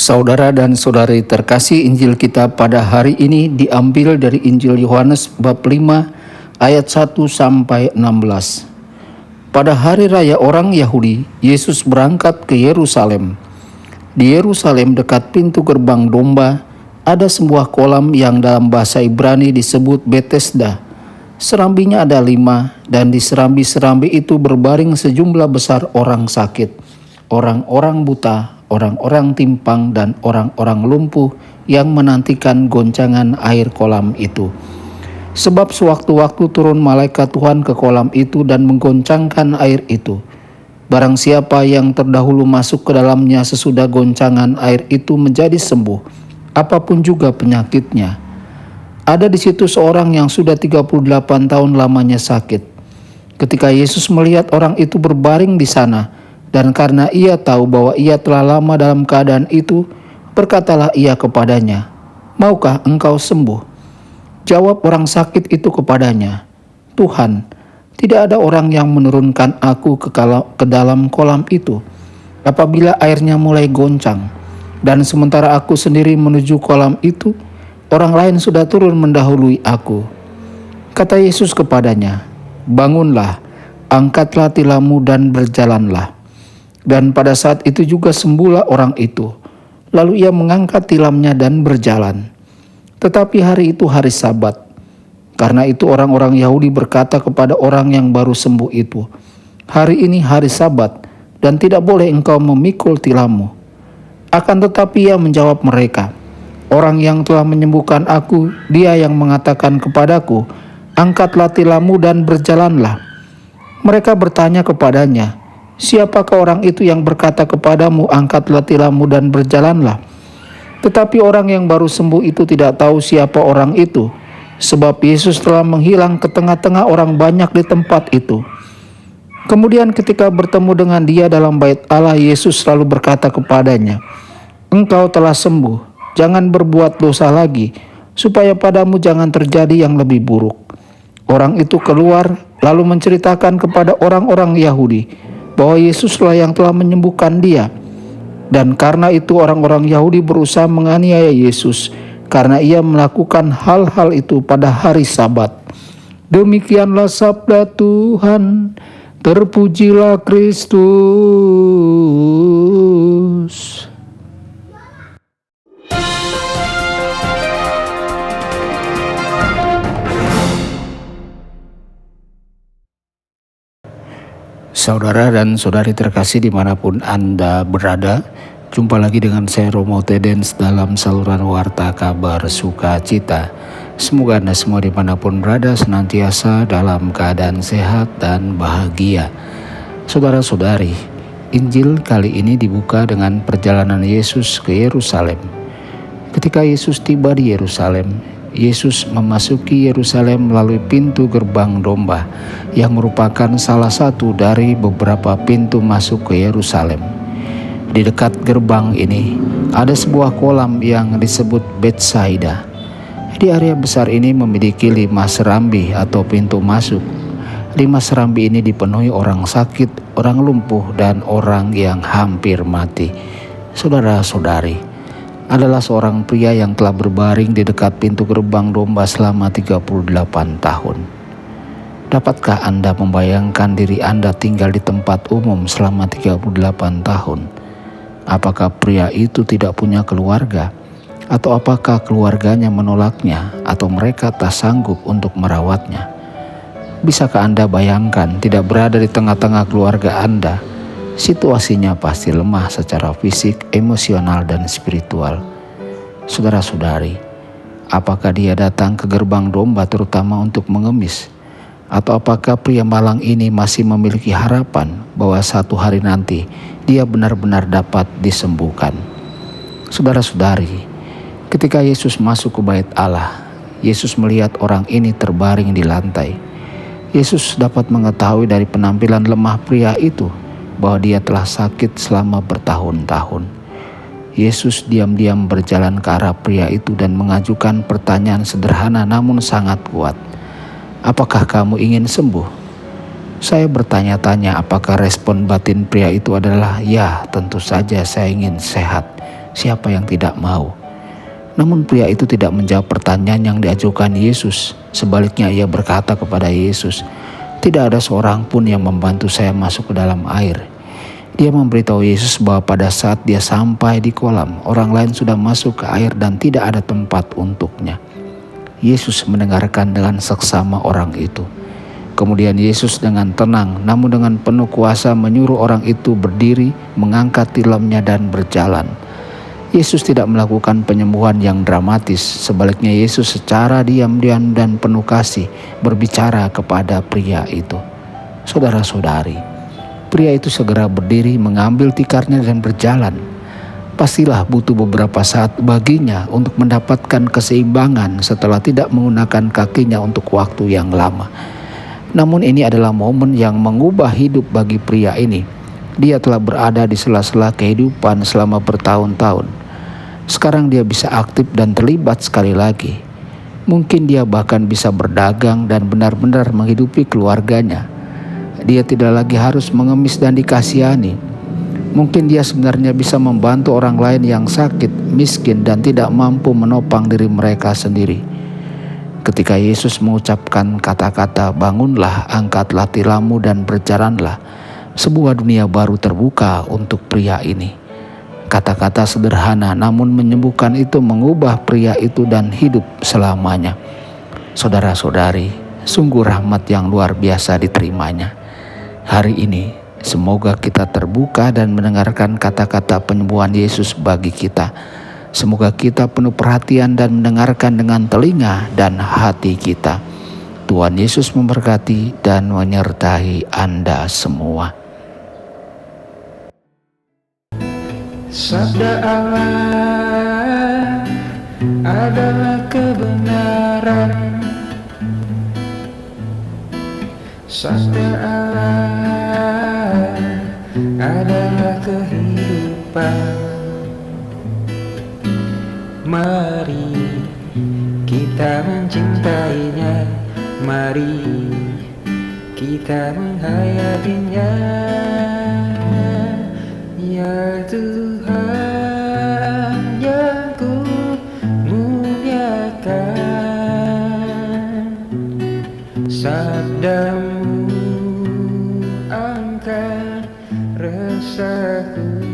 Saudara dan saudari terkasih, Injil kita pada hari ini diambil dari Injil Yohanes bab 5 ayat 1 sampai 16. Pada hari raya orang Yahudi, Yesus berangkat ke Yerusalem. Di Yerusalem dekat pintu gerbang domba, ada sebuah kolam yang dalam bahasa Ibrani disebut Betesda. Serambinya ada 5, dan di serambi-serambi itu berbaring sejumlah besar orang sakit, orang-orang buta, orang-orang timpang, dan orang-orang lumpuh yang menantikan goncangan air kolam itu. Sebab sewaktu-waktu turun malaikat Tuhan ke kolam itu dan menggoncangkan air itu. Barang siapa yang terdahulu masuk ke dalamnya sesudah goncangan air itu menjadi sembuh, apapun juga penyakitnya. Ada di situ seorang yang sudah 38 tahun lamanya sakit. Ketika Yesus melihat orang itu berbaring di sana, dan karena ia tahu bahwa ia telah lama dalam keadaan itu, berkatalah ia kepadanya, "Maukah engkau sembuh?" Jawab orang sakit itu kepadanya, "Tuhan, tidak ada orang yang menurunkan aku ke dalam kolam itu apabila airnya mulai goncang. Dan sementara aku sendiri menuju kolam itu, orang lain sudah turun mendahului aku." Kata Yesus kepadanya, "Bangunlah, angkatlah tilammu dan berjalanlah." Dan pada saat itu juga sembuhlah orang itu. Lalu ia mengangkat tilamnya dan berjalan. Tetapi hari itu hari Sabat. Karena itu orang-orang Yahudi berkata kepada orang yang baru sembuh itu, "Hari ini hari Sabat, dan tidak boleh engkau memikul tilammu." Akan tetapi ia menjawab mereka, "Orang yang telah menyembuhkan aku, dia yang mengatakan kepadaku, 'Angkatlah tilammu dan berjalanlah.'" Mereka bertanya kepadanya, "Siapakah orang itu yang berkata kepadamu, 'Angkatlah tilammu dan berjalanlah'?" Tetapi orang yang baru sembuh itu tidak tahu siapa orang itu, sebab Yesus telah menghilang ke tengah-tengah orang banyak di tempat itu. Kemudian ketika bertemu dengan dia dalam bait Allah, Yesus selalu berkata kepadanya, "Engkau telah sembuh, jangan berbuat dosa lagi, supaya padamu jangan terjadi yang lebih buruk." Orang itu keluar lalu menceritakan kepada orang-orang Yahudi bahwa Yesuslah yang telah menyembuhkan dia. Dan karena itu orang-orang Yahudi berusaha menganiaya Yesus karena ia melakukan hal-hal itu pada hari Sabat. Demikianlah sabda Tuhan. Terpujilah Kristus. Saudara dan saudari terkasih dimanapun Anda berada, jumpa lagi dengan saya Romo Tedens dalam saluran Warta Kabar Sukacita. Semoga Anda semua dimanapun berada senantiasa dalam keadaan sehat dan bahagia. Saudara-saudari, Injil kali ini dibuka dengan perjalanan Yesus ke Yerusalem. Ketika Yesus tiba di Yerusalem, Yesus memasuki Yerusalem melalui pintu gerbang domba yang merupakan salah satu dari beberapa pintu masuk ke Yerusalem. Di dekat gerbang ini ada sebuah kolam yang disebut Betsaida. Di area besar ini memiliki 5 serambi atau pintu masuk. 5 serambi ini dipenuhi orang sakit, orang lumpuh, dan orang yang hampir mati. Saudara-saudari, adalah seorang pria yang telah berbaring di dekat pintu gerbang domba selama 38 tahun. Dapatkah Anda membayangkan diri Anda tinggal di tempat umum selama 38 tahun? Apakah pria itu tidak punya keluarga? Atau apakah keluarganya menolaknya atau mereka tak sanggup untuk merawatnya? Bisakah Anda bayangkan tidak berada di tengah-tengah keluarga Anda? Situasinya pasti lemah secara fisik, emosional, dan spiritual. Saudara-saudari, apakah dia datang ke gerbang domba terutama untuk mengemis? Atau apakah pria malang ini masih memiliki harapan bahwa satu hari nanti dia benar-benar dapat disembuhkan? Saudara-saudari, ketika Yesus masuk ke bait Allah, Yesus melihat orang ini terbaring di lantai. Yesus dapat mengetahui dari penampilan lemah pria itu bahwa dia telah sakit selama bertahun-tahun. Yesus diam-diam berjalan ke arah pria itu dan mengajukan pertanyaan sederhana namun sangat kuat. "Apakah kamu ingin sembuh?" Saya bertanya-tanya apakah respon batin pria itu adalah, "Ya, tentu saja saya ingin sehat. Siapa yang tidak mau? Namun pria itu tidak menjawab pertanyaan yang diajukan Yesus. Sebaliknya ia berkata kepada Yesus, "Tidak ada seorang pun yang membantu saya masuk ke dalam air." Dia memberitahu Yesus bahwa pada saat dia sampai di kolam, orang lain sudah masuk ke air dan tidak ada tempat untuknya. Yesus mendengarkan dengan seksama orang itu. Kemudian Yesus dengan tenang namun dengan penuh kuasa menyuruh orang itu berdiri, mengangkat tilamnya dan berjalan. Yesus tidak melakukan penyembuhan yang dramatis. Sebaliknya Yesus secara diam-diam dan penuh kasih berbicara kepada pria itu. Saudara-saudari, pria itu segera berdiri, mengambil tikarnya dan berjalan. Pastilah butuh beberapa saat baginya untuk mendapatkan keseimbangan setelah tidak menggunakan kakinya untuk waktu yang lama. Namun ini adalah momen yang mengubah hidup bagi pria ini. Dia telah berada di sela-sela kehidupan selama bertahun-tahun. Sekarang dia bisa aktif dan terlibat sekali lagi. Mungkin dia bahkan bisa berdagang dan benar-benar menghidupi keluarganya. Dia tidak lagi harus mengemis dan dikasihani. Mungkin dia sebenarnya bisa membantu orang lain yang sakit, miskin, dan tidak mampu menopang diri mereka sendiri. Ketika Yesus mengucapkan kata-kata, "Bangunlah, angkatlah tilammu dan berjalanlah," sebuah dunia baru terbuka untuk pria ini. Kata-kata sederhana namun menyembuhkan itu mengubah pria itu dan hidup selamanya. Saudara-saudari, sungguh rahmat yang luar biasa diterimanya. Hari ini, semoga kita terbuka dan mendengarkan kata-kata penyembuhan Yesus bagi kita. Semoga kita penuh perhatian dan mendengarkan dengan telinga dan hati kita. Tuhan Yesus memberkati dan menyertai Anda semua. Sabda Allah adalah kebenaran. Sabda Allah adalah kehidupan. Mari kita mencintainya, mari kita menghayatinya. Ya Tuhan yang ku muliakan, sabdamu angkat resahku.